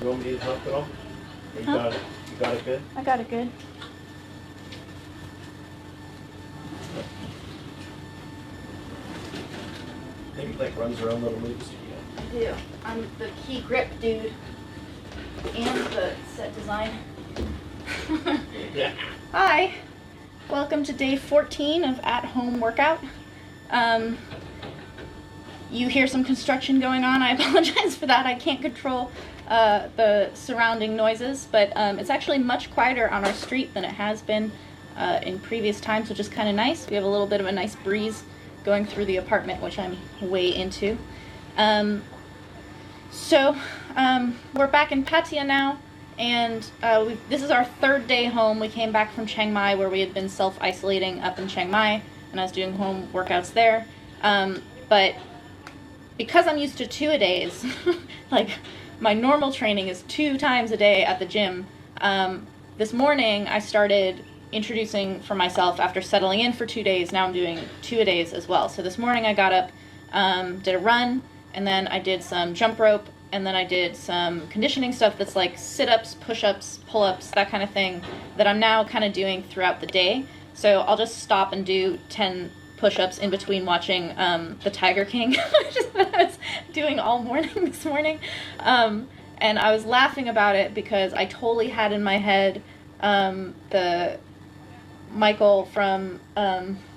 You want me to help at all? You Huh? got it. You got it good? I got it good. I think like runs her own little movie studio. I do. I'm the key grip dude and the set design. Yeah. Hi. Welcome to day 14 of at-home workout. You hear some construction going on. I apologize for that. I can't control the surrounding noises, but it's actually much quieter on our street than it has been in previous times, which is kind of nice. We have a little bit of a nice breeze going through the apartment, which I'm way into. So we're back in Pattaya now, and this is our third day home. We came back from Chiang Mai, where we had been self-isolating up in Chiang Mai, and I was doing home workouts there. But because I'm used to 2-a-days, like my normal training is 2 times a day at the gym, this morning I started introducing for myself after settling in for 2 days. Now I'm doing 2-a-days as well. So this morning I got up, did a run, and then I did some jump rope, and then I did some conditioning stuff that's like sit-ups, push-ups, pull-ups, that kind of thing that I'm now kind of doing throughout the day. So I'll just stop and do 10 push-ups in between watching The Tiger King, which is what I was doing all morning this morning. And I was laughing about it because I totally had in my head the Michael from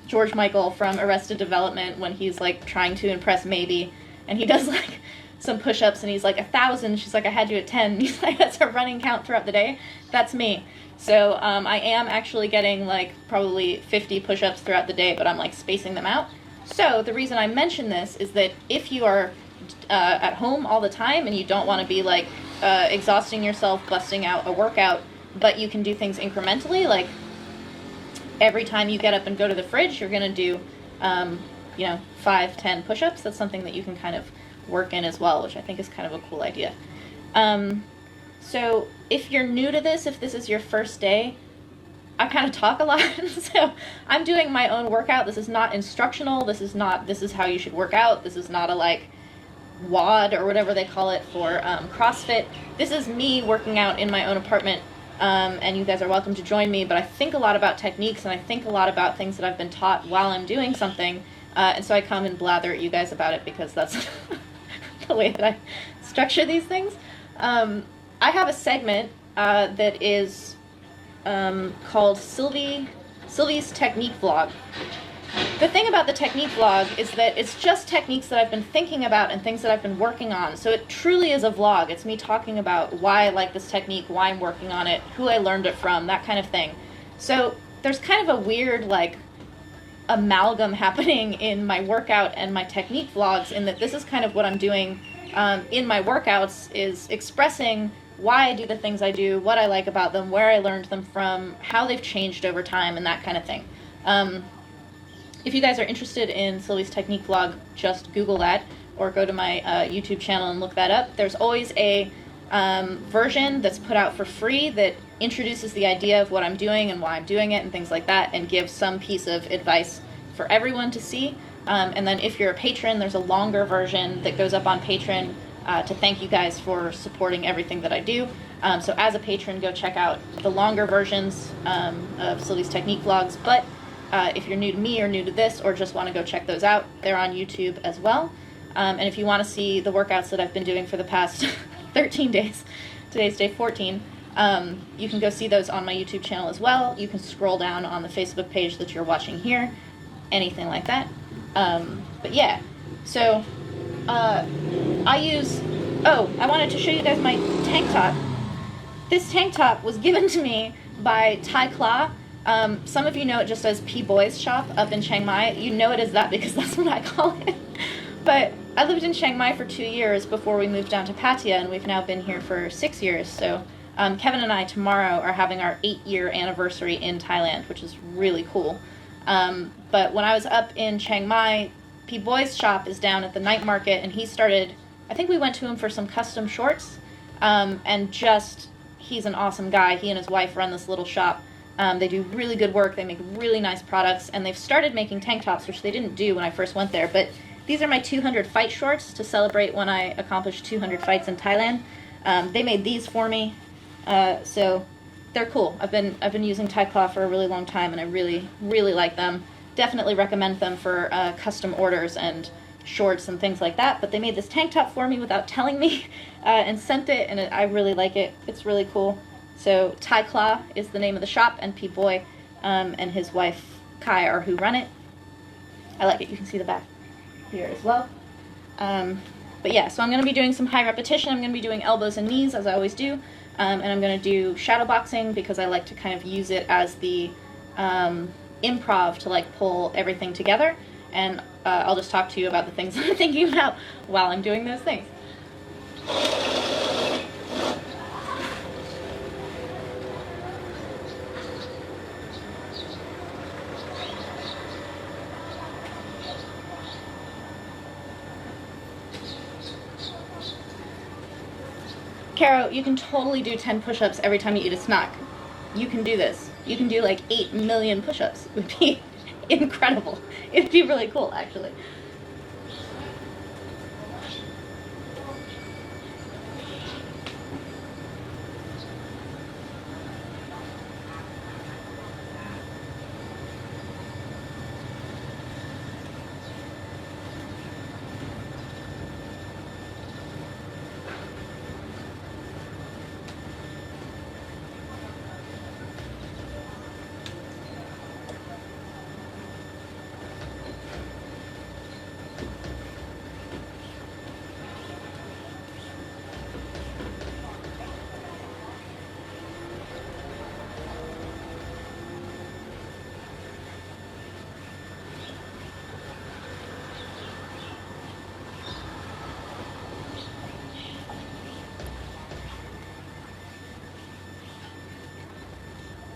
George Michael from Arrested Development, when he's like trying to impress Maybe, and he does like some push-ups and he's like 1,000. She's like, I had you at 10. He's like, that's a running count throughout the day. That's me. So I am actually getting like probably 50 push-ups throughout the day, but I'm like spacing them out. So the reason I mention this is that if you are at home all the time and you don't want to be like exhausting yourself, busting out a workout, but you can do things incrementally, like every time you get up and go to the fridge, you're going to do, 5, 10 push-ups. That's something that you can kind of work in as well, which I think is kind of a cool idea. So if you're new to this, if this is your first day, I kind of talk a lot. So I'm doing my own workout. This is not instructional. This is how you should work out. This is not a like WOD or whatever they call it for CrossFit. This is me working out in my own apartment. And you guys are welcome to join me, but I think a lot about techniques and I think a lot about things that I've been taught while I'm doing something, and so I come and blather at you guys about it because that's the way that I structure these things. I have a segment that is called Sylvie's Technique Vlog. The thing about the technique vlog is that it's just techniques that I've been thinking about and things that I've been working on. So it truly is a vlog. It's me talking about why I like this technique, why I'm working on it, who I learned it from, that kind of thing. So there's kind of a weird like amalgam happening in my workout and my technique vlogs, in that this is kind of what I'm doing in my workouts, is expressing why I do the things I do, what I like about them, where I learned them from, how they've changed over time, and that kind of thing. If you guys are interested in Sylvie's Technique Vlog, just Google that or go to my YouTube channel and look that up. There's always a version that's put out for free that introduces the idea of what I'm doing and why I'm doing it and things like that, and gives some piece of advice for everyone to see. And then if you're a patron, there's a longer version that goes up on Patreon to thank you guys for supporting everything that I do. So as a patron, go check out the longer versions of Sylvie's Technique Vlogs. But if you're new to me or new to this, or just want to go check those out, they're on YouTube as well. And if you want to see the workouts that I've been doing for the past 13 days, today's day 14, you can go see those on my YouTube channel as well. You can scroll down on the Facebook page that you're watching here, anything like that. But yeah, so I wanted to show you guys my tank top. This tank top was given to me by Thai Kla. Some of you know it just as P Boys Shop up in Chiang Mai. You know it as that because that's what I call it. But I lived in Chiang Mai for 2 years before we moved down to Pattaya, and we've now been here for 6 years. So Kevin and I tomorrow are having our 8-year anniversary in Thailand, which is really cool. But when I was up in Chiang Mai, P Boys Shop is down at the night market, and he started, I think we went to him for some custom shorts, and just, he's an awesome guy. He and his wife run this little shop. They do really good work. They make really nice products, and they've started making tank tops, which they didn't do when I first went there. But these are my 200 fight shorts to celebrate when I accomplished 200 fights in Thailand. They made these for me, so they're cool. I've been using Thai cloth for a really long time, and I really, really like them. Definitely recommend them for custom orders and shorts and things like that. But they made this tank top for me without telling me, and sent it, and I really like it. It's really cool. So Thai Claw is the name of the shop, and P-Boy and his wife Kai are who run it. I like it. You can see the back here as well. But yeah, so I'm going to be doing some high repetition. I'm going to be doing elbows and knees, as I always do. And I'm going to do shadow boxing because I like to kind of use it as the improv to like pull everything together. And I'll just talk to you about the things I'm thinking about while I'm doing those things. Caro, you can totally do 10 push-ups every time you eat a snack. You can do this. You can do like 8 million push-ups. It would be incredible. It'd be really cool, actually.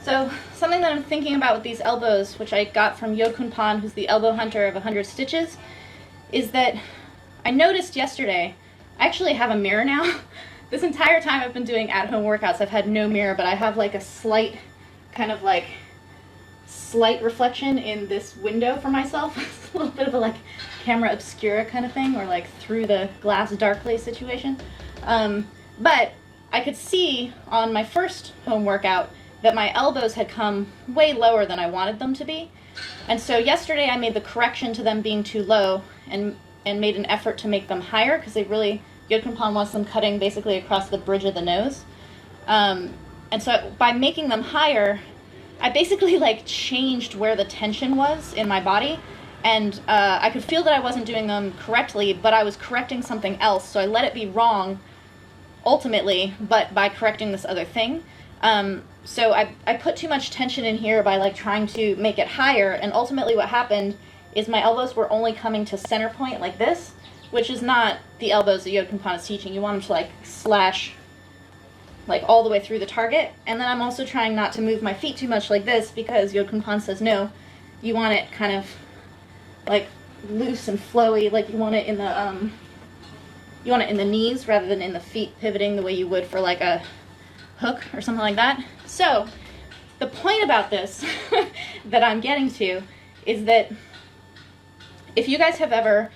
So something that I'm thinking about with these elbows, which I got from Yodkun Pan, who's the elbow hunter of 100 Stitches, is that I noticed yesterday, I actually have a mirror now. This entire time I've been doing at-home workouts, I've had no mirror, but I have like a slight, kind of like, slight reflection in this window for myself. It's a little bit of a like camera obscura kind of thing, or like through the glass darkly situation. But I could see on my first home workout that my elbows had come way lower than I wanted them to be. And so yesterday I made the correction to them being too low and made an effort to make them higher, because they really, Yodkun Pan wants them cutting basically across the bridge of the nose. And so by making them higher, I basically like changed where the tension was in my body. And I could feel that I wasn't doing them correctly, but I was correcting something else. So I let it be wrong ultimately, but by correcting this other thing. So I put too much tension in here by like trying to make it higher, and ultimately what happened is my elbows were only coming to center point like this, which is not the elbows that Yodkun Pan is teaching. You want them to like slash like all the way through the target. And then I'm also trying not to move my feet too much like this, because Yodkun Pan says no, you want it kind of like loose and flowy, like you want it in the knees rather than in the feet, pivoting the way you would for like a hook or something like that. So the point about this that I'm getting to is that if you guys have ever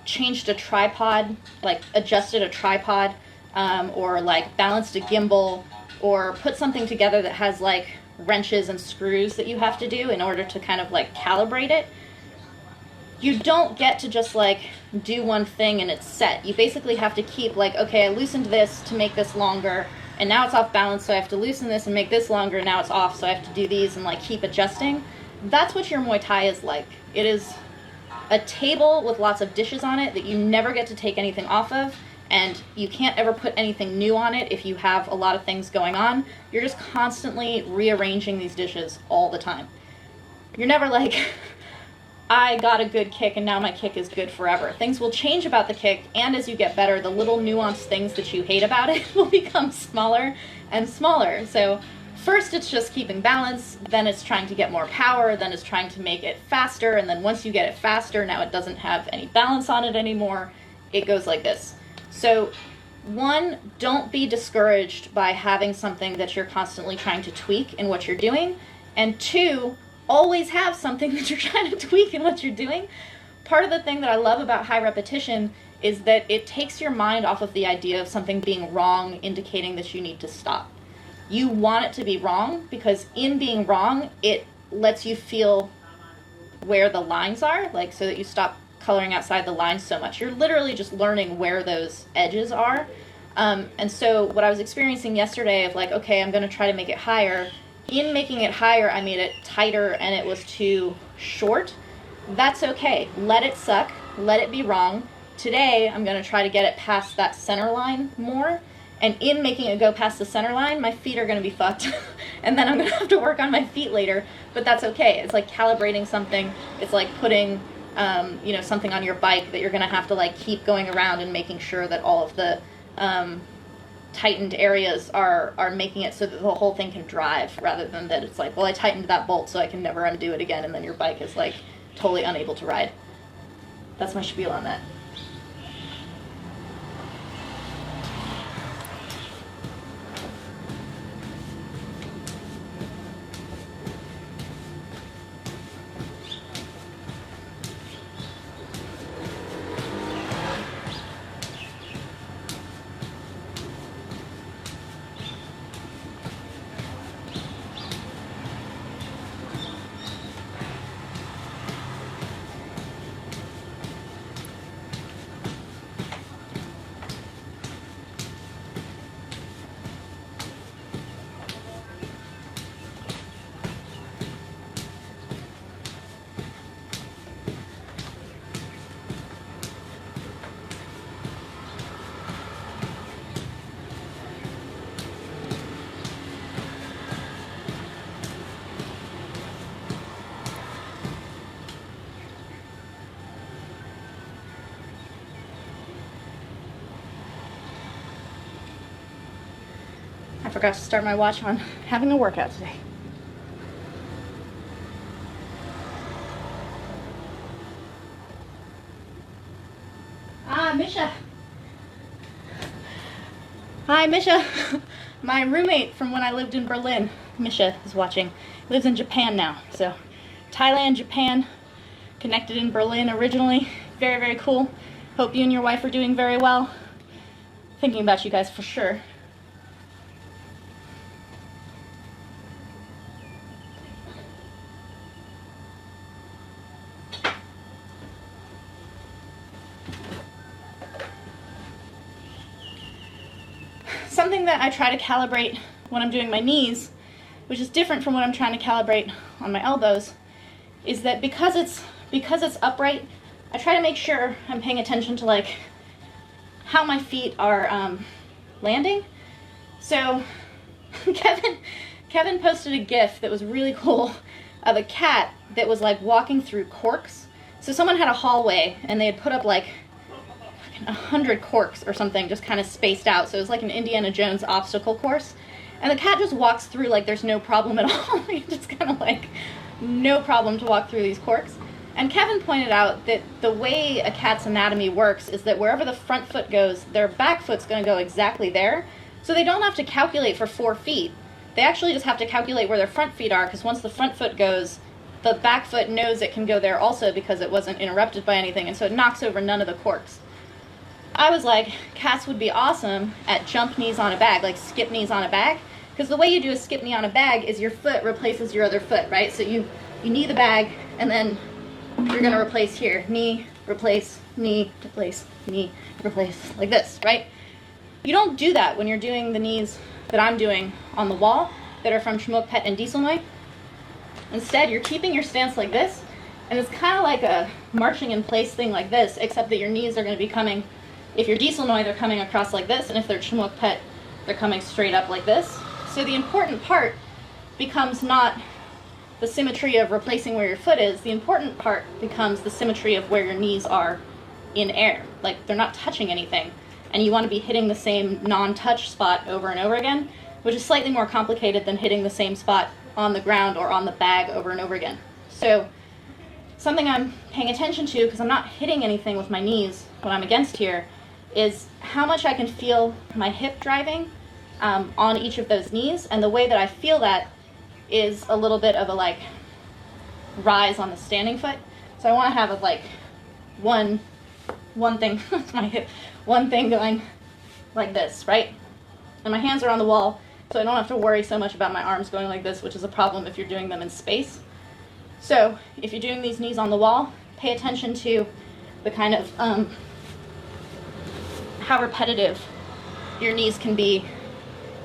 changed a tripod, like adjusted a tripod, or like balanced a gimbal, or put something together that has like wrenches and screws that you have to do in order to kind of like calibrate it, you don't get to just like do one thing and it's set. You basically have to keep like, okay, I loosened this to make this longer, and now it's off balance, so I have to loosen this and make this longer, and now it's off, so I have to do these and like keep adjusting. That's what your Muay Thai is like. It is a table with lots of dishes on it that you never get to take anything off of, and you can't ever put anything new on it if you have a lot of things going on. You're just constantly rearranging these dishes all the time. You're never like, I got a good kick and now my kick is good forever. Things will change about the kick, and as you get better, the little nuanced things that you hate about it will become smaller and smaller. So first it's just keeping balance, then it's trying to get more power, then it's trying to make it faster, and then once you get it faster, now it doesn't have any balance on it anymore. It goes like this. So one, don't be discouraged by having something that you're constantly trying to tweak in what you're doing. And two, always have something that you're trying to tweak in what you're doing. Part of the thing that I love about high repetition is that it takes your mind off of the idea of something being wrong, indicating that you need to stop. You want it to be wrong because in being wrong, it lets you feel where the lines are, like so that you stop coloring outside the lines so much. You're literally just learning where those edges are. And so what I was experiencing yesterday of like, okay, I'm going to try to make it higher. In making it higher, I made it tighter and it was too short. That's okay. Let it suck. Let it be wrong. Today, I'm going to try to get it past that center line more. And in making it go past the center line, my feet are going to be fucked. And then I'm going to have to work on my feet later. But that's okay. It's like calibrating something. It's like putting, something on your bike that you're going to have to like keep going around and making sure that all of the tightened areas are making it so that the whole thing can drive, rather than that it's like, well, I tightened that bolt so I can never undo it again, and then your bike is like totally unable to ride. That's my spiel on that. I forgot to start my watch on having a workout today. Misha. Hi, Misha. My roommate from when I lived in Berlin, Misha, is watching. Lives in Japan now. So, Thailand, Japan, connected in Berlin originally. Very, very cool. Hope you and your wife are doing very well. Thinking about you guys for sure. Something that I try to calibrate when I'm doing my knees, which is different from what I'm trying to calibrate on my elbows, is that because it's upright, I try to make sure I'm paying attention to like how my feet are landing. So Kevin posted a GIF that was really cool of a cat that was like walking through corks. So someone had a hallway and they had put up like 100 corks or something, just kind of spaced out. So it was like an Indiana Jones obstacle course. And the cat just walks through like there's no problem at all. Just kind of like no problem to walk through these corks. And Kevin pointed out that the way a cat's anatomy works is that wherever the front foot goes, their back foot's going to go exactly there. So they don't have to calculate for 4 feet. They actually just have to calculate where their front feet are, because once the front foot goes, the back foot knows it can go there also because it wasn't interrupted by anything, and so it knocks over none of the corks. I was like, cats would be awesome at jump knees on a bag, like skip knees on a bag, because the way you do a skip knee on a bag is your foot replaces your other foot, right? So you knee the bag, and then you're going to replace here. Knee, replace, like this, right? You don't do that when you're doing the knees that I'm doing on the wall that are from Shmuk Pet and Dieselnoy. Instead, you're keeping your stance like this, and it's kind of like a marching in place thing like this, except that your knees are going to be coming, if you're Dieselnoy, they're coming across like this, and if they're Shmuk Pet, they're coming straight up like this. So the important part becomes not the symmetry of replacing where your foot is. The important part becomes the symmetry of where your knees are in air. Like, they're not touching anything, and you want to be hitting the same non-touch spot over and over again, which is slightly more complicated than hitting the same spot on the ground or on the bag over and over again. So something I'm paying attention to, because I'm not hitting anything with my knees when I'm against here, is how much I can feel my hip driving on each of those knees. And the way that I feel that is a little bit of a like rise on the standing foot. So I want to have a like one one thing, that's my hip, one thing going like this, right? And my hands are on the wall, so I don't have to worry so much about my arms going like this, which is a problem if you're doing them in space. So if you're doing these knees on the wall, pay attention to the kind of how repetitive your knees can be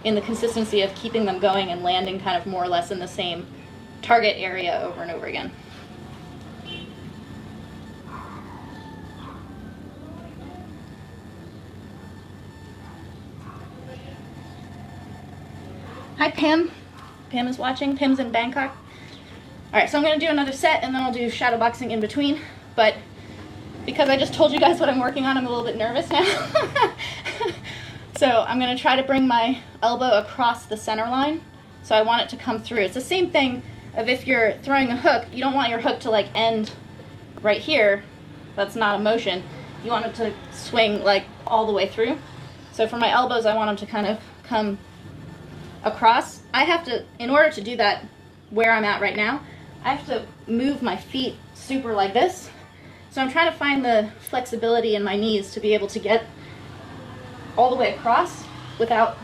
in the consistency of keeping them going and landing kind of more or less in the same target area over and over again. Hi, Pam. Pam is watching. Pam's in Bangkok. All right, so I'm going to do another set, and then I'll do shadow boxing in between. But because I just told you guys what I'm working on, I'm a little bit nervous now. So I'm going to try to bring my elbow across the center line. So I want it to come through. It's the same thing of if you're throwing a hook. You don't want your hook to like end right here. That's not a motion. You want it to swing like all the way through. So for my elbows, I want them to kind of come across. I have to, in order to do that where I'm at right now, I have to move my feet super like this. So I'm trying to find the flexibility in my knees to be able to get all the way across without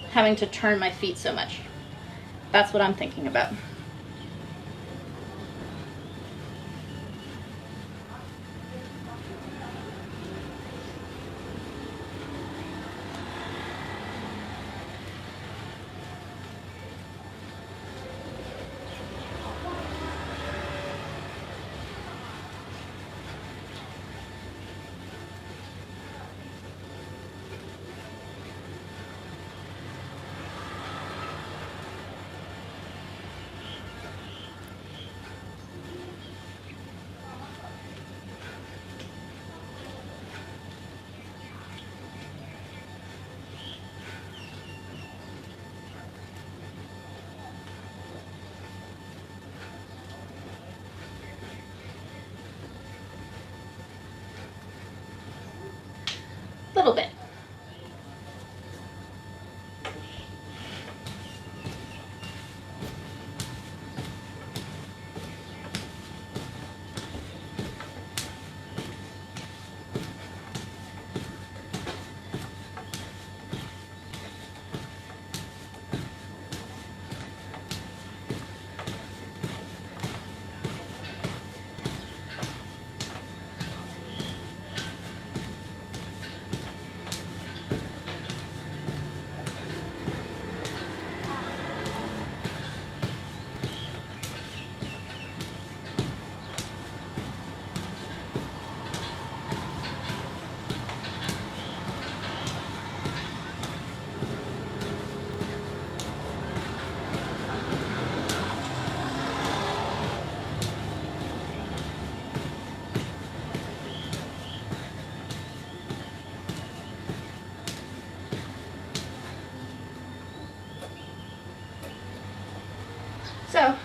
having to turn my feet so much. That's what I'm thinking about. Little bit. So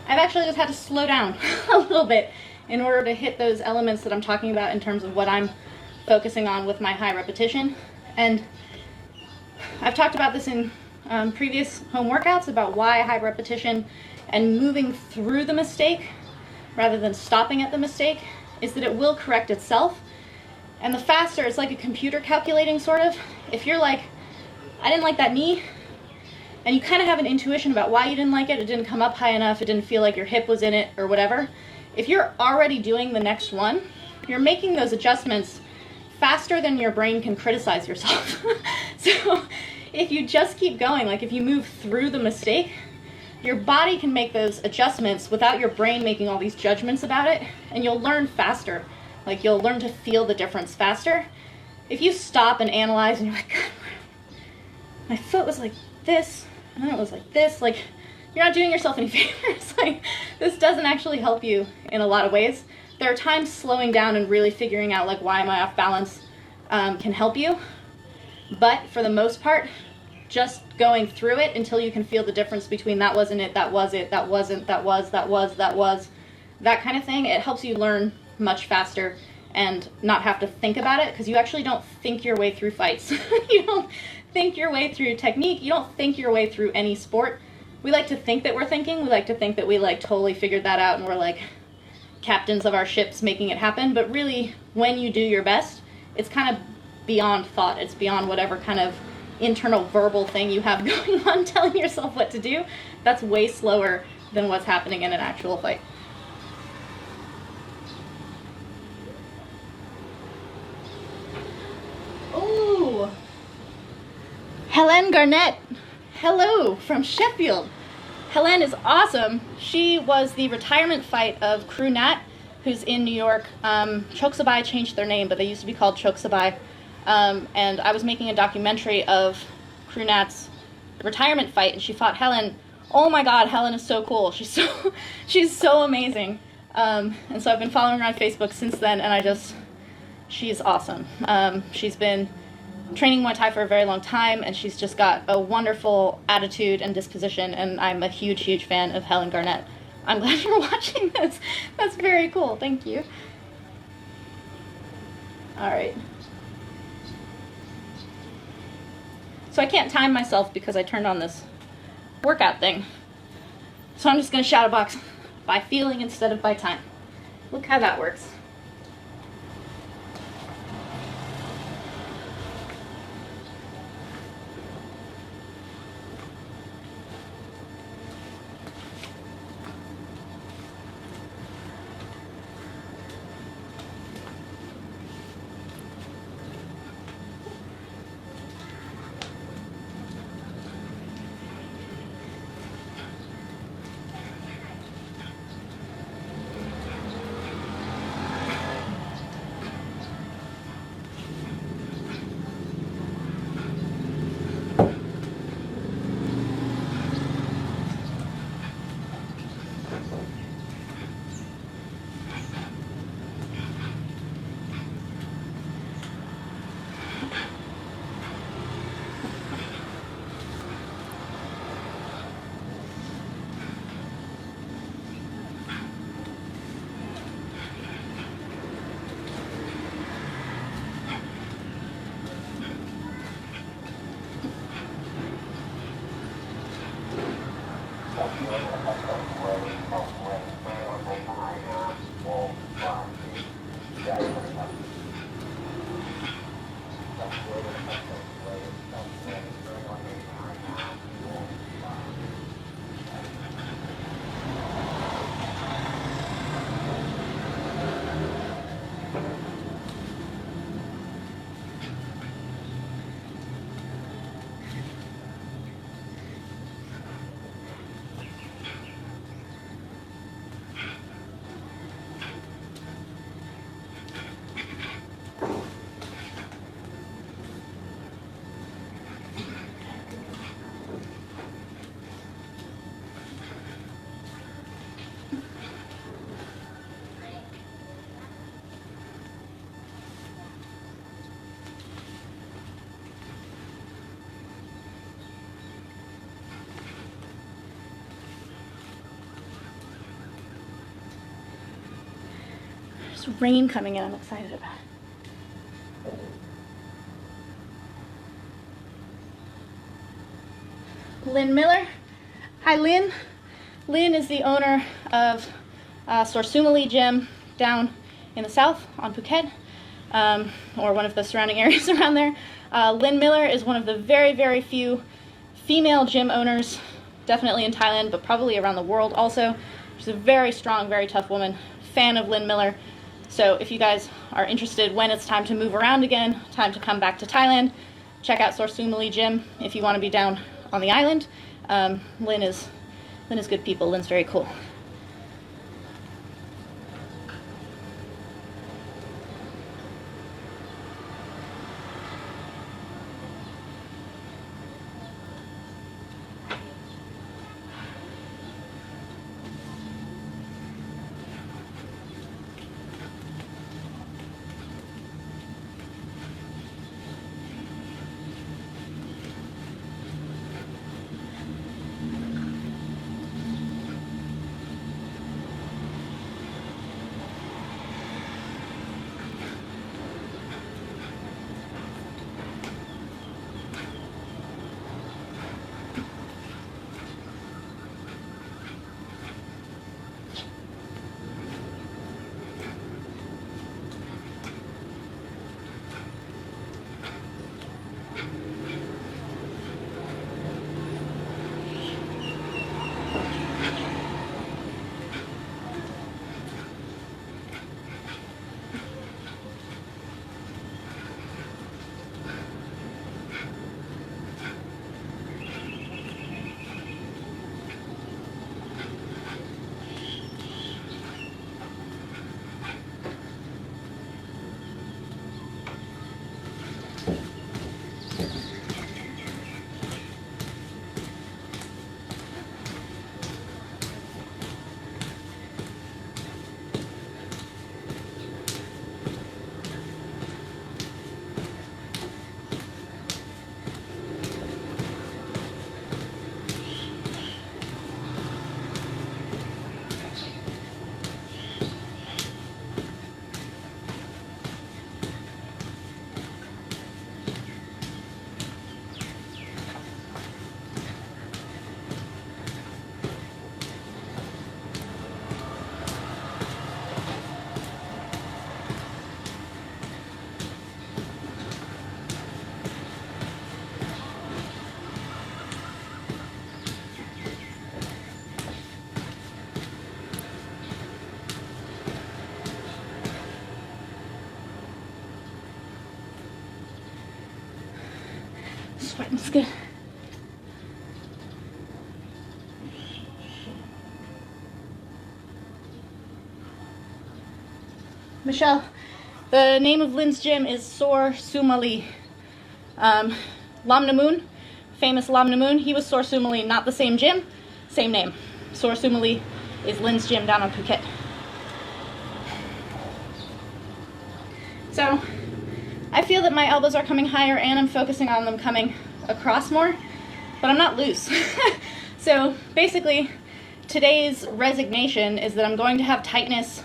I've actually just had to slow down a little bit in order to hit those elements that I'm talking about in terms of what I'm focusing on with my high repetition. And I've talked about this in previous home workouts about why high repetition and moving through the mistake rather than stopping at the mistake is that it will correct itself. And the faster, it's like a computer calculating sort of. If you're like, I didn't like that knee, and you kind of have an intuition about why you didn't like it, it didn't come up high enough, it didn't feel like your hip was in it or whatever. If you're already doing the next one, you're making those adjustments faster than your brain can criticize yourself. So if you just keep going, like if you move through the mistake, your body can make those adjustments without your brain making all these judgments about it, and you'll learn faster. Like you'll learn to feel the difference faster. If you stop and analyze and you're like, God, my foot was like this, and then it was like this, like you're not doing yourself any favors. Like this doesn't actually help you in a lot of ways. There are times slowing down and really figuring out like why am I off balance can help you. But for the most part, just going through it until you can feel the difference between that wasn't it, that was it, that wasn't, that was, that was, that was, that kind of thing. It helps you learn much faster and not have to think about it, because you actually don't think your way through fights. You don't think your way through technique. You don't think your way through any sport. We like to think that we're thinking. We like to think that we like totally figured that out and we're like captains of our ships making it happen. But really, when you do your best, it's kind of beyond thought. It's beyond whatever kind of internal verbal thing you have going on telling yourself what to do. That's way slower than what's happening in an actual fight. Ooh. Helen Garnett. Hello from Sheffield. Helen is awesome. She was the retirement fight of Crew Nat, who's in New York. Choksabai changed their name, but they used to be called Choksabai. And I was making a documentary of Crew Nat's retirement fight, and she fought Helen. Oh my God, Helen is so cool. She's so amazing. And so I've been following her on Facebook since then, and she's awesome. She's been training Muay Thai for a very long time, and she's just got a wonderful attitude and disposition, and I'm a huge, huge fan of Helen Garnett. I'm glad you're watching this. That's very cool. Thank you. All right. So I can't time myself because I turned on this workout thing. So I'm just going to shadow box by feeling instead of by time. Look how that works. There's rain coming in, I'm excited about it. Lynn Miller. Hi, Lynn. Lynn is the owner of Sorsumali Gym down in the south on Phuket, or one of the surrounding areas around there. Lynn Miller is one of the very, very few female gym owners, definitely in Thailand, but probably around the world also. She's a very strong, very tough woman. Fan of Lynn Miller. So if you guys are interested when it's time to move around again, time to come back to Thailand, check out Sorsumali Gym if you want to be down on the island. Lynn is good people. Lynn's very cool. sweating. It's good. Michelle, the name of Lynn's gym is Sor Sumali. Lam Namoon, famous Lam Namoon, he was Sor Sumali, not the same gym, same name. Sor Sumali is Lynn's gym down on Phuket. So, I feel that my elbows are coming higher and I'm focusing on them coming across more, but I'm not loose. So, basically, today's resignation is that I'm going to have tightness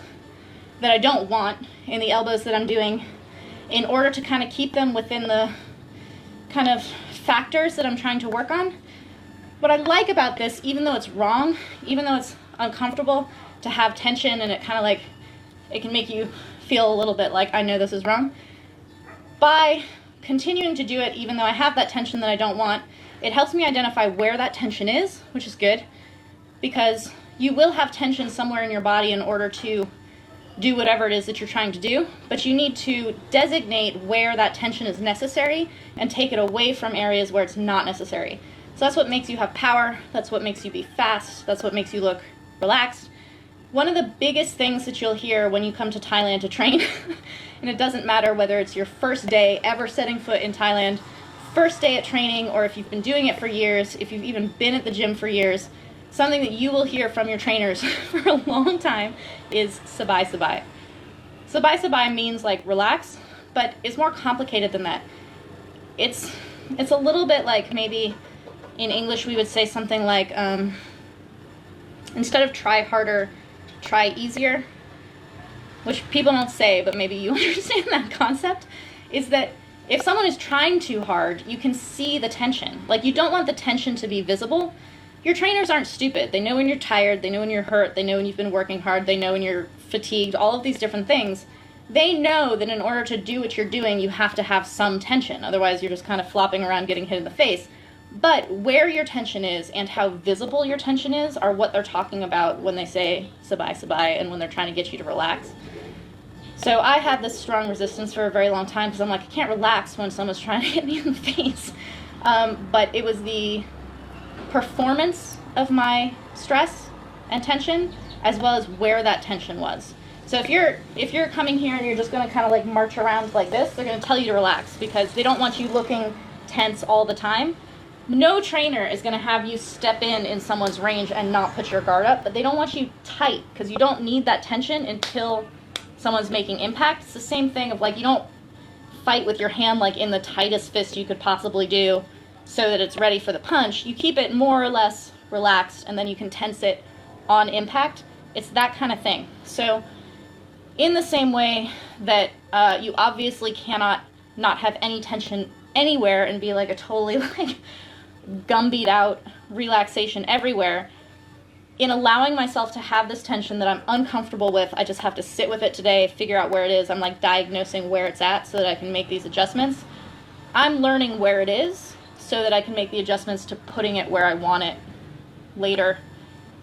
that I don't want in the elbows that I'm doing in order to kind of keep them within the kind of factors that I'm trying to work on. What I like about this, even though it's wrong, even though it's uncomfortable to have tension and it kind of like, it can make you feel a little bit like I know this is wrong, by continuing to do it even though I have that tension that I don't want, it helps me identify where that tension is, which is good, because you will have tension somewhere in your body in order to do whatever it is that you're trying to do, but you need to designate where that tension is necessary and take it away from areas where it's not necessary. So that's what makes you have power, that's what makes you be fast, that's what makes you look relaxed. One of the biggest things that you'll hear when you come to Thailand to train, and it doesn't matter whether it's your first day ever setting foot in Thailand, first day at training, or if you've been doing it for years, if you've even been at the gym for years, something that you will hear from your trainers for a long time is sabai sabai. Sabai sabai means like relax, but it's more complicated than that. It's a little bit like, maybe in English we would say something like, instead of try harder, try easier, which people don't say, but maybe you understand that concept, is that if someone is trying too hard, you can see the tension. Like, you don't want the tension to be visible. Your trainers aren't stupid. They know when you're tired, they know when you're hurt, they know when you've been working hard, they know when you're fatigued, all of these different things. They know that in order to do what you're doing, you have to have some tension. Otherwise, you're just kind of flopping around getting hit in the face. But where your tension is and how visible your tension is are what they're talking about when they say sabai sabai and when they're trying to get you to relax. So I had this strong resistance for a very long time because I'm like, I can't relax when someone's trying to hit me in the face. But it was the performance of my stress and tension, as well as where that tension was. So if you're coming here and you're just going to kind of like march around like this, they're going to tell you to relax because they don't want you looking tense all the time. No trainer is going to have you step in someone's range and not put your guard up, but they don't want you tight because you don't need that tension until someone's making impact. It's the same thing of like, you don't fight with your hand like in the tightest fist you could possibly do so that it's ready for the punch. You keep it more or less relaxed and then you can tense it on impact. It's that kind of thing. So in the same way that you obviously cannot not have any tension anywhere and be like a totally like gumbied out relaxation everywhere, in allowing myself to have this tension that I'm uncomfortable with, I just have to sit with it today, figure out where it is. I'm like diagnosing where it's at so that I can make these adjustments. I'm learning where it is so that I can make the adjustments to putting it where I want it later.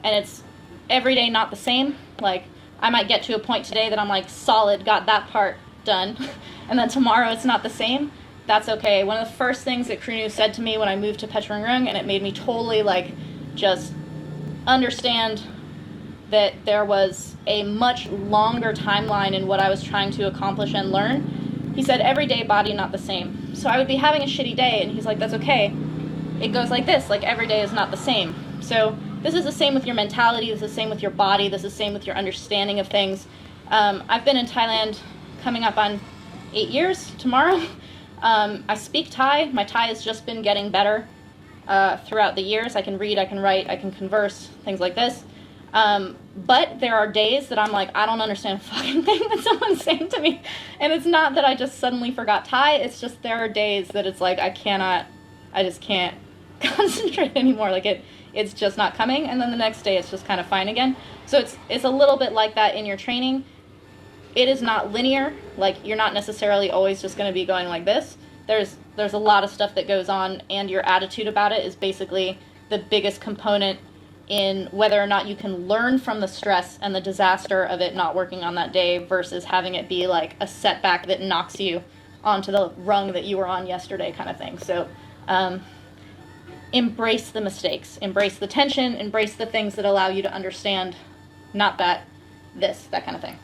And it's every day not the same. Like, I might get to a point today that I'm like, solid, got that part done. And then tomorrow it's not the same. That's okay. One of the first things that Krunu said to me when I moved to Petrungrung, and it made me totally like just understand that there was a much longer timeline in what I was trying to accomplish and learn. He said, every day, body not the same. So I would be having a shitty day, and he's like, that's okay. It goes like this, like every day is not the same. So this is the same with your mentality, this is the same with your body, this is the same with your understanding of things. I've been in Thailand coming up on 8 years tomorrow. I speak Thai. My Thai has just been getting better throughout the years. I can read, I can write, I can converse, things like this. But there are days that I'm like, I don't understand a fucking thing that someone's saying to me. And it's not that I just suddenly forgot Thai. It's just there are days that it's like I just can't concentrate anymore. Like it's just not coming. And then the next day it's just kind of fine again. So it's a little bit like that in your training. It is not linear. Like, you're not necessarily always just going to be going like this. There's a lot of stuff that goes on, and your attitude about it is basically the biggest component in whether or not you can learn from the stress and the disaster of it not working on that day versus having it be like a setback that knocks you onto the rung that you were on yesterday kind of thing. So Embrace the mistakes, embrace the tension, embrace the things that allow you to understand, not that, this, that kind of thing.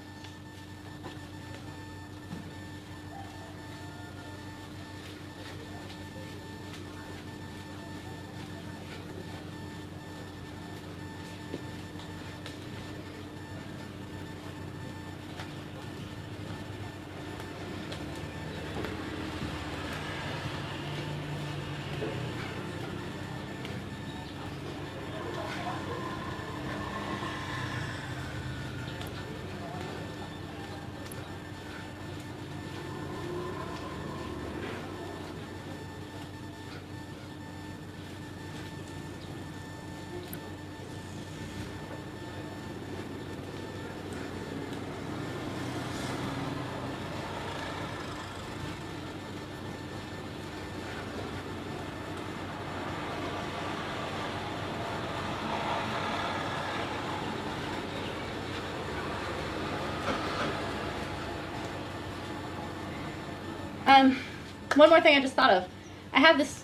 One more thing I just thought of. I have this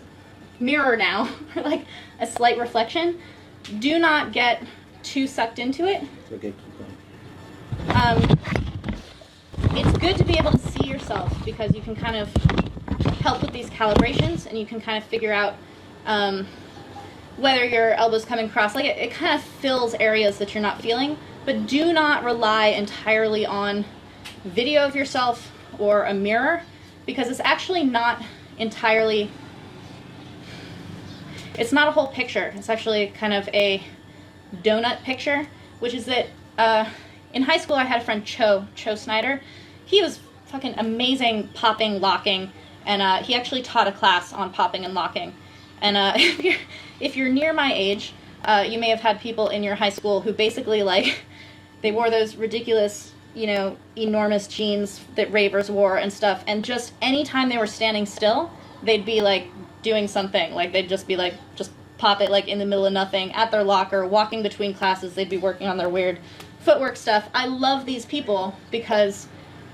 mirror now, like a slight reflection. Do not get too sucked into it. Okay, keep going. It's good to be able to see yourself because you can kind of help with these calibrations and you can kind of figure out whether your elbow's coming across. Like it kind of fills areas that you're not feeling, but do not rely entirely on video of yourself or a mirror, because it's actually not entirely, it's not a whole picture. It's actually kind of a donut picture, which is that in high school I had a friend, Cho Snyder. He was fucking amazing popping, locking, and he actually taught a class on popping and locking. And if you're near my age, you may have had people in your high school who basically, like, they wore those ridiculous, you know, enormous jeans that ravers wore and stuff, and just anytime they were standing still, they'd be like doing something. Like they'd just be like, just pop it like in the middle of nothing at their locker, walking between classes, they'd be working on their weird footwork stuff. I love these people because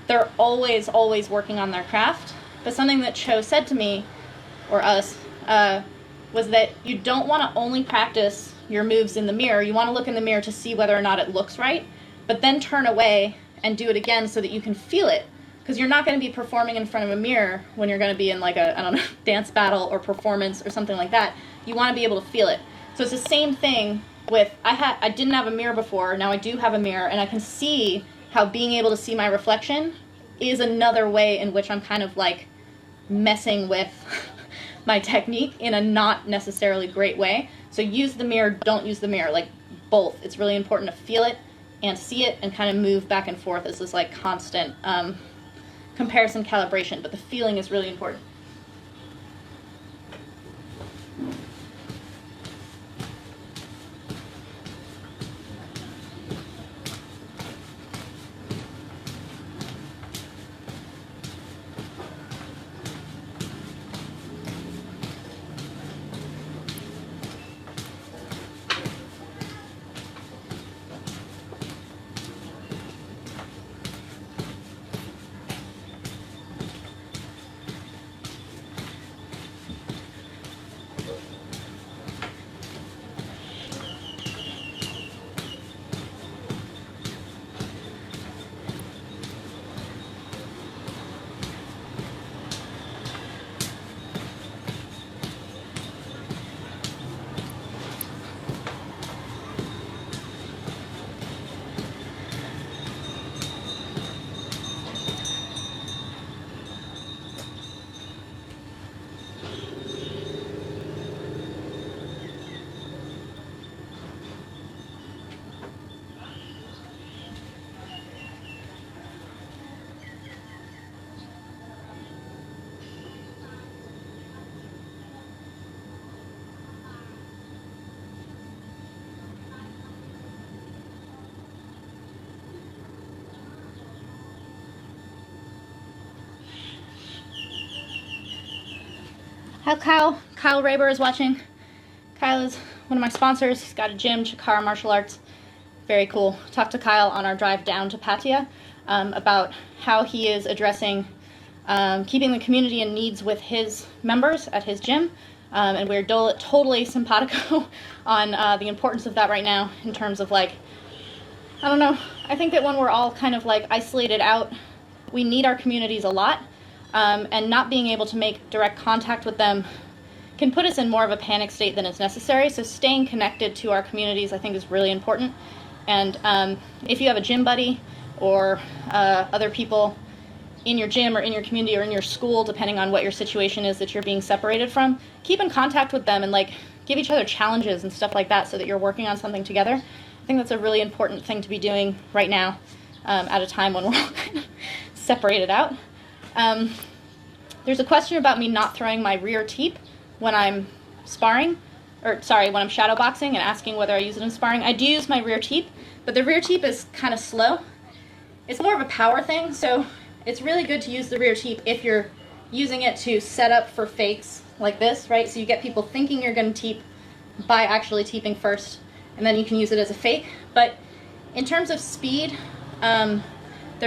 they're always working on their craft. But something that Cho said to me, or us, was that you don't want to only practice your moves in the mirror. You want to look in the mirror to see whether or not it looks right, but then turn away and do it again so that you can feel it. Because you're not going to be performing in front of a mirror when you're going to be in like a, I don't know, dance battle or performance or something like that. You want to be able to feel it. So it's the same thing with, I didn't have a mirror before, now I do have a mirror, and I can see how being able to see my reflection is another way in which I'm kind of like messing with my technique in a not necessarily great way. So use the mirror, don't use the mirror, like both. It's really important to feel it and see it and kind of move back and forth as this like constant comparison calibration, but the feeling is really important. How Kyle Raber is watching. Kyle is one of my sponsors. He's got a gym, Chikara Martial Arts. Very cool. Talked to Kyle on our drive down to Pattaya about how he is addressing keeping the community in needs with his members at his gym. And we're totally simpatico on the importance of that right now in terms of like, I don't know, I think that when we're all kind of like isolated out, we need our communities a lot, and not being able to make direct contact with them can put us in more of a panic state than is necessary. So staying connected to our communities I think is really important. And if you have a gym buddy or other people in your gym or in your community or in your school, depending on what your situation is that you're being separated from, keep in contact with them and like give each other challenges and stuff like that so that you're working on something together. I think that's a really important thing to be doing right now at a time when we're all kind of separated out. There's a question about me not throwing my rear teep when I'm sparring, when I'm shadow boxing, and asking whether I use it in sparring. I do use my rear teep, but the rear teep is kind of slow. It's more of a power thing, so it's really good to use the rear teep if you're using it to set up for fakes like this, right? So you get people thinking you're going to teep by actually teeping first, and then you can use it as a fake. But in terms of speed, the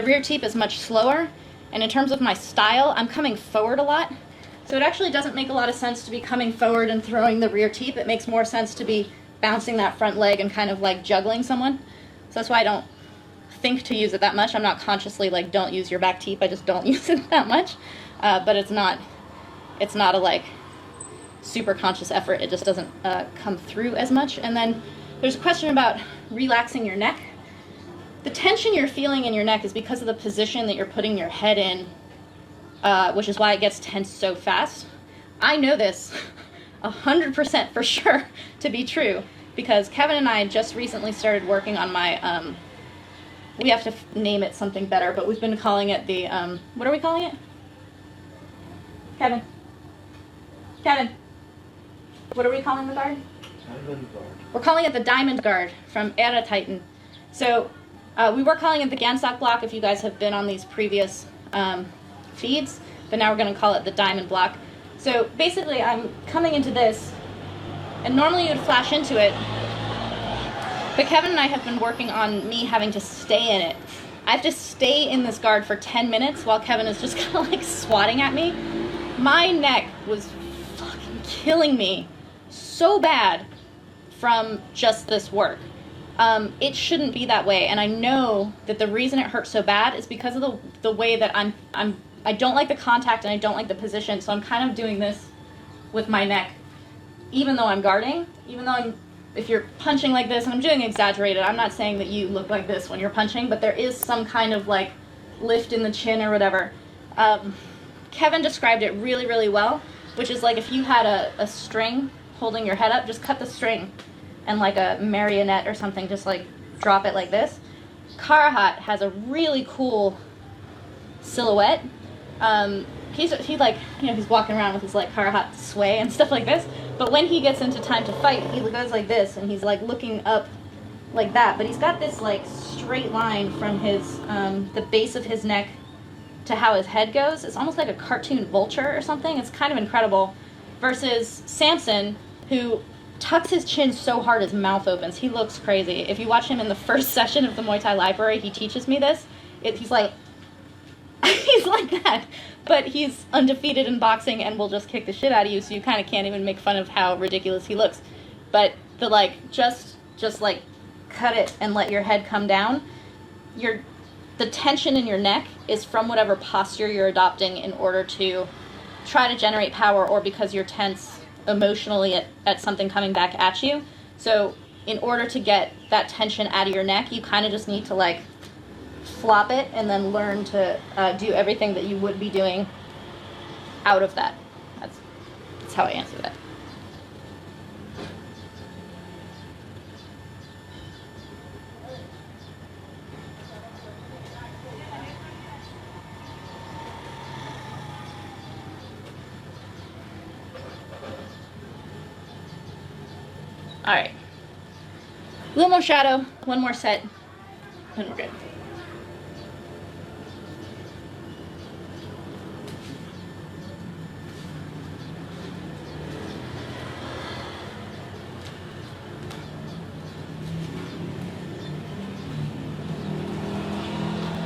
rear teep is much slower, and in terms of my style, I'm coming forward a lot. So it actually doesn't make a lot of sense to be coming forward and throwing the rear teep. It makes more sense to be bouncing that front leg and kind of like juggling someone. So that's why I don't think to use it that much. I'm not consciously like, don't use your back teep. I just don't use it that much. But it's not a like super conscious effort. It just doesn't come through as much. And then there's a question about relaxing your neck. The tension you're feeling in your neck is because of the position that you're putting your head in, which is why it gets tense so fast. I know this 100% for sure to be true because Kevin and I just recently started working on my, we have to name it something better, but we've been calling it the, what are we calling it? Kevin, what are we calling the guard? Diamond guard. We're calling it the Diamond Guard from Era Titan. So we were calling it the Gansak block if you guys have been on these previous feeds, but now we're going to call it the Diamond block. So basically I'm coming into this, and normally you'd flash into it, but Kevin and I have been working on me having to stay in it. I have to stay in this guard for 10 minutes while Kevin is just kind of like swatting at me. My neck was fucking killing me so bad from just this work. It shouldn't be that way, and I know that the reason it hurts so bad is because of the way that I don't like the contact and I don't like the position, so I'm kind of doing this with my neck, even though I'm guarding, if you're punching like this, and I'm doing exaggerated, I'm not saying that you look like this when you're punching, but there is some kind of like lift in the chin or whatever. Kevin described it really, really well, which is like if you had a string holding your head up, just cut the string and like a marionette or something, just like drop it like this. Karahat has a really cool silhouette. He like, you know, he's walking around with his like Karahat sway and stuff like this, but when he gets into time to fight, he goes like this, and he's like looking up like that, but he's got this like straight line from his, the base of his neck to how his head goes. It's almost like a cartoon vulture or something. It's kind of incredible. Versus Samson, who tucks his chin so hard his mouth opens. He looks crazy. If you watch him in the first session of the Muay Thai Library, he teaches me this. He's like, he's like that. But he's undefeated in boxing and will just kick the shit out of you, so you kind of can't even make fun of how ridiculous he looks. But the like, just like cut it and let your head come down. The tension in your neck is from whatever posture you're adopting in order to try to generate power, or because you're tense emotionally at something coming back at you. So in order to get that tension out of your neck, you kind of just need to like flop it and then learn to do everything that you would be doing out of that. That's how I answer that. All right, a little more shadow, one more set, and we're good.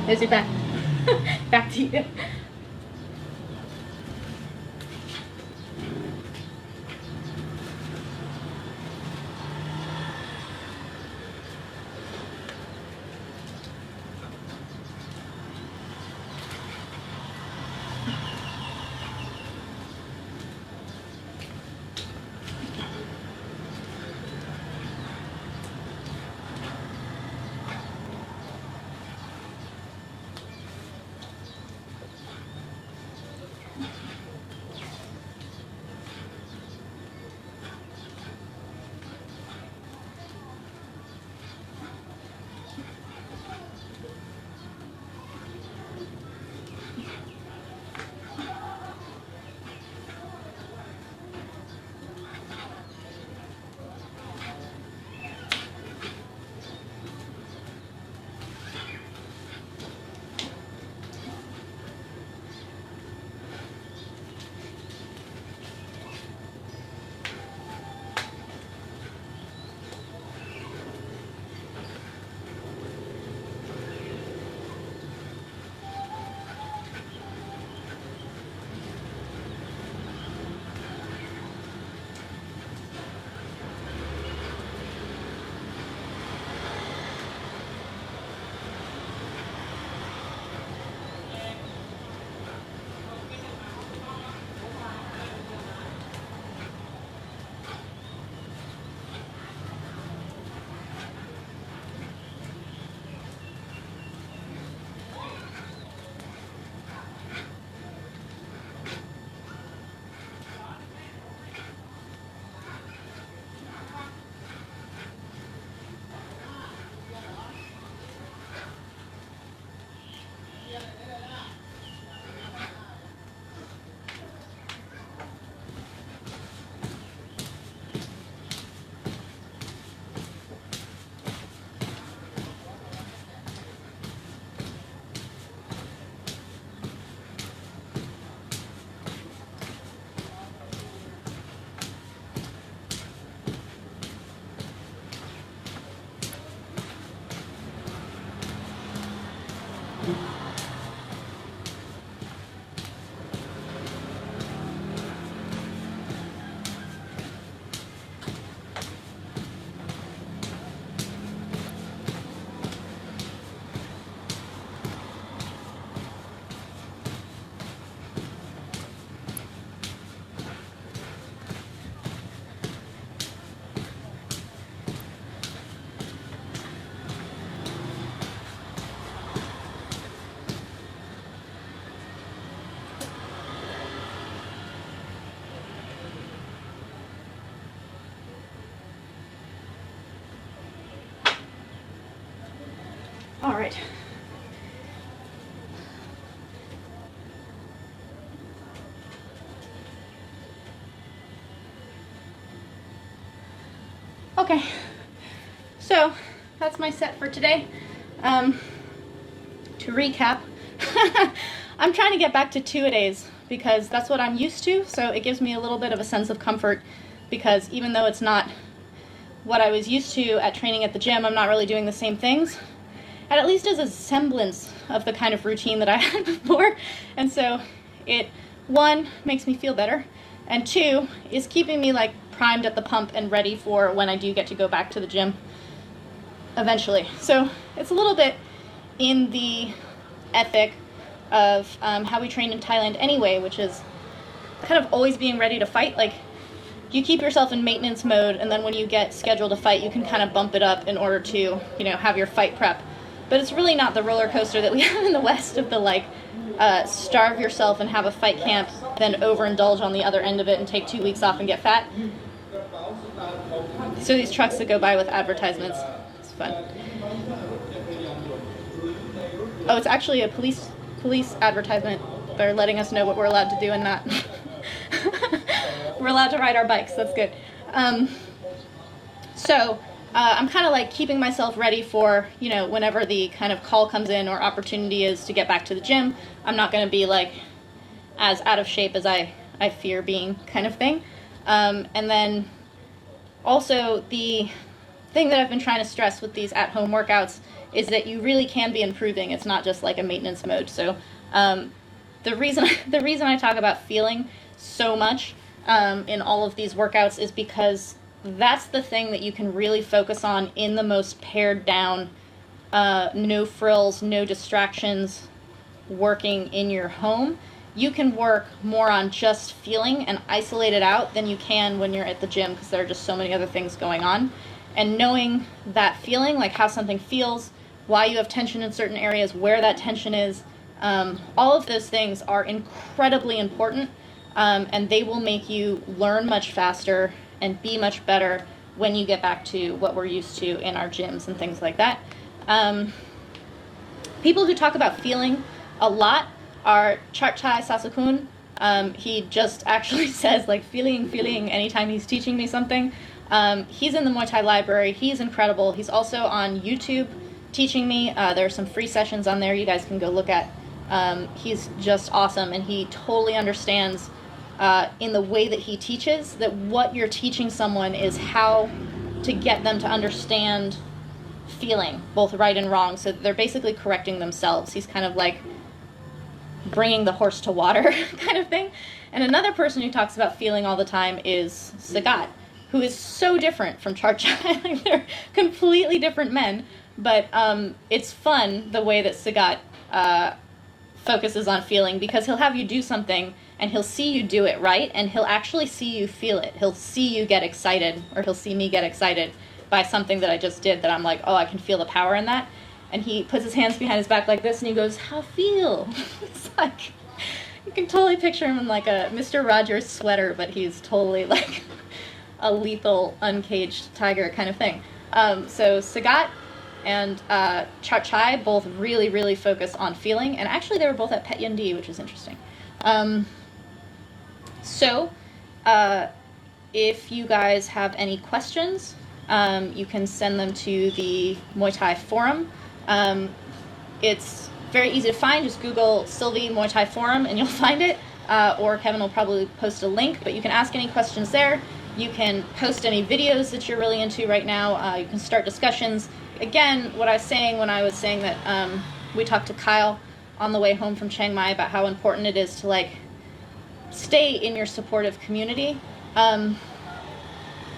There's your back. Back to you. All right. Okay, so that's my set for today. To recap, I'm trying to get back to 2-a-days because that's what I'm used to, so it gives me a little bit of a sense of comfort, because even though it's not what I was used to at training at the gym, I'm not really doing the same things. And at least as a semblance of the kind of routine that I had before. And so it, one, makes me feel better, and two, is keeping me like primed at the pump and ready for when I do get to go back to the gym eventually. So it's a little bit in the ethic of how we train in Thailand anyway, which is kind of always being ready to fight. Like, you keep yourself in maintenance mode, and then when you get scheduled to fight, you can kind of bump it up in order to, you know, have your fight prep. But it's really not the roller coaster that we have in the West of the, like, starve yourself and have a fight camp, then overindulge on the other end of it and take 2 weeks off and get fat. So these trucks that go by with advertisements, it's fun. Oh, it's actually a police advertisement. They're letting us know what we're allowed to do and not. We're allowed to ride our bikes, that's good. I'm kind of like keeping myself ready for, you know, whenever the kind of call comes in or opportunity is to get back to the gym. I'm not going to be like as out of shape as I fear being, kind of thing. And then also the thing that I've been trying to stress with these at-home workouts is that you really can be improving. It's not just like a maintenance mode. So the reason I talk about feeling so much in all of these workouts is because that's the thing that you can really focus on in the most pared down, no frills, no distractions, working in your home. You can work more on just feeling and isolate it out than you can when you're at the gym, because there are just so many other things going on. And knowing that feeling, like how something feels, why you have tension in certain areas, where that tension is, all of those things are incredibly important, and they will make you learn much faster and be much better when you get back to what we're used to in our gyms and things like that. People who talk about feeling a lot are Charchai Sasakun. He just actually says like feeling anytime he's teaching me something. He's in the Muay Thai Library. He's incredible. He's also on YouTube teaching me. There are some free sessions on there you guys can go look at. He's just awesome, and he totally understands in the way that he teaches that what you're teaching someone is how to get them to understand feeling, both right and wrong. So they're basically correcting themselves. He's kind of like bringing the horse to water kind of thing. And another person who talks about feeling all the time is Sagat, who is so different from Charchai. Like, they're completely different men, but it's fun the way that Sagat focuses on feeling, because he'll have you do something and he'll see you do it right, and he'll actually see you feel it. He'll see you get excited, or he'll see me get excited by something that I just did that I'm like, oh, I can feel the power in that. And he puts his hands behind his back like this and he goes, how feel? It's like, you can totally picture him in like a Mr. Rogers sweater, but he's totally like a lethal, uncaged tiger kind of thing. So Sagat and Charchai both really, really focus on feeling, and actually they were both at Pet Yundi, which is interesting. If you guys have any questions, you can send them to the Muay Thai forum. It's very easy to find. Just Google Sylvie Muay Thai forum and you'll find it. Or Kevin will probably post a link, but you can ask any questions there. You can post any videos that you're really into right now. You can start discussions. Again, what I was saying when I was saying that We talked to Kyle on the way home from Chiang Mai about how important it is to like stay in your supportive community.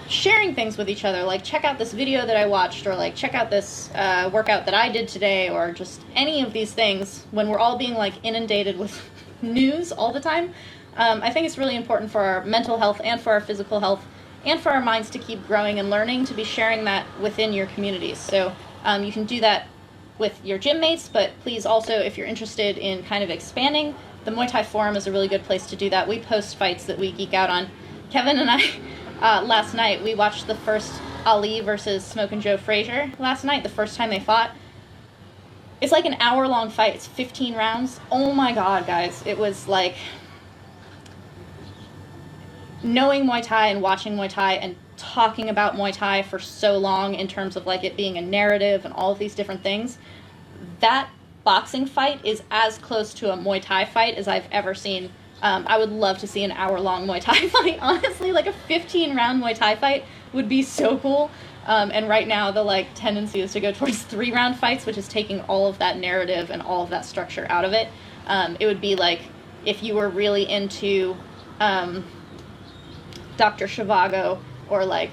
Sharing things with each other, like check out this video that I watched, or like check out this workout that I did today, or just any of these things when we're all being like inundated with news all the time. I think it's really important for our mental health and for our physical health and for our minds to keep growing and learning, to be sharing that within your communities. So you can do that with your gym mates, but please also, if you're interested in kind of expanding, the Muay Thai Forum is a really good place to do that. We post fights that we geek out on. Kevin and I, last night, we watched the first Ali versus Smoke and Joe Frazier last night, the first time they fought. It's like an hour-long fight. It's 15 rounds. Oh my God, guys. It was like knowing Muay Thai and watching Muay Thai and talking about Muay Thai for so long in terms of like it being a narrative and all of these different things. That boxing fight is as close to a Muay Thai fight as I've ever seen. I would love to see an hour-long Muay Thai fight. Honestly, like a 15-round Muay Thai fight would be so cool. And right now, the like tendency is to go towards 3-round fights, which is taking all of that narrative and all of that structure out of it. It would be like if you were really into Dr. Zhivago, or like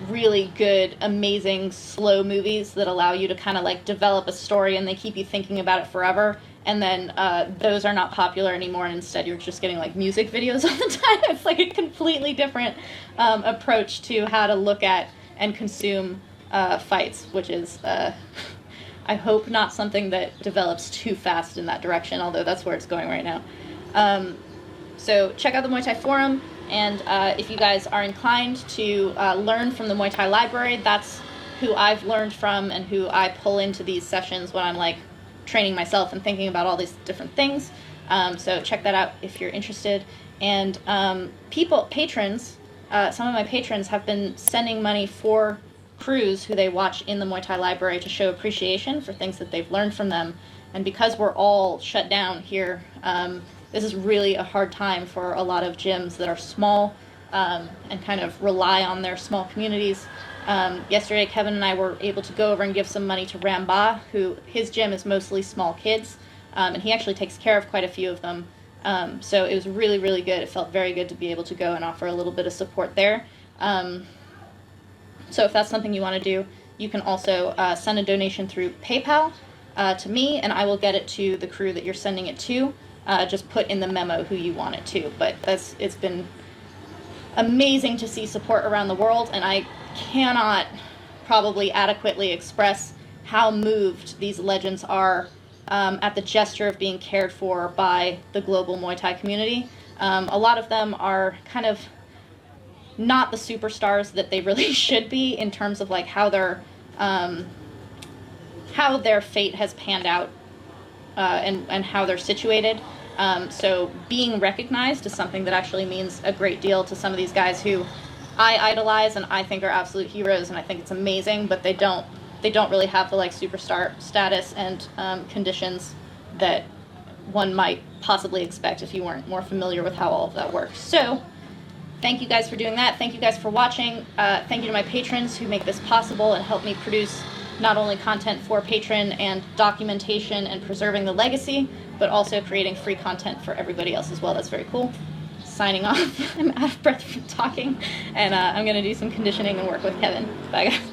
really good, amazing, slow movies that allow you to kind of like develop a story and they keep you thinking about it forever. And then those are not popular anymore, and instead you're just getting like music videos all the time. It's like a completely different approach to how to look at and consume fights, which is, I hope, not something that develops too fast in that direction, although that's where it's going right now. So check out the Muay Thai Forum, and if you guys are inclined to learn from the Muay Thai Library, that's who I've learned from and who I pull into these sessions when I'm like training myself and thinking about all these different things. So check that out if you're interested. And patrons, some of my patrons have been sending money for crews who they watch in the Muay Thai Library to show appreciation for things that they've learned from them. And because we're all shut down here, this is really a hard time for a lot of gyms that are small and kind of rely on their small communities. Yesterday, Kevin and I were able to go over and give some money to Ramba, who his gym is mostly small kids, and he actually takes care of quite a few of them. So it was really, really good. It felt very good to be able to go and offer a little bit of support there. So if that's something you want to do, you can also send a donation through PayPal to me, and I will get it to the crew that you're sending it to. Just put in the memo who you want it to. But it's been amazing to see support around the world, and I cannot probably adequately express how moved these legends are at the gesture of being cared for by the global Muay Thai community. A lot of them are kind of not the superstars that they really should be in terms of like how their fate has panned out and how they're situated. So being recognized is something that actually means a great deal to some of these guys who I idolize and I think are absolute heroes, and I think it's amazing, but they don't really have the like superstar status and conditions that one might possibly expect if you weren't more familiar with how all of that works. So thank you guys for doing that. Thank you guys for watching. Thank you to my patrons who make this possible and help me produce not only content for Patreon and documentation and preserving the legacy, but also creating free content for everybody else as well. That's very cool. Signing off. I'm out of breath from talking, and I'm going to do some conditioning and work with Kevin. Bye, guys.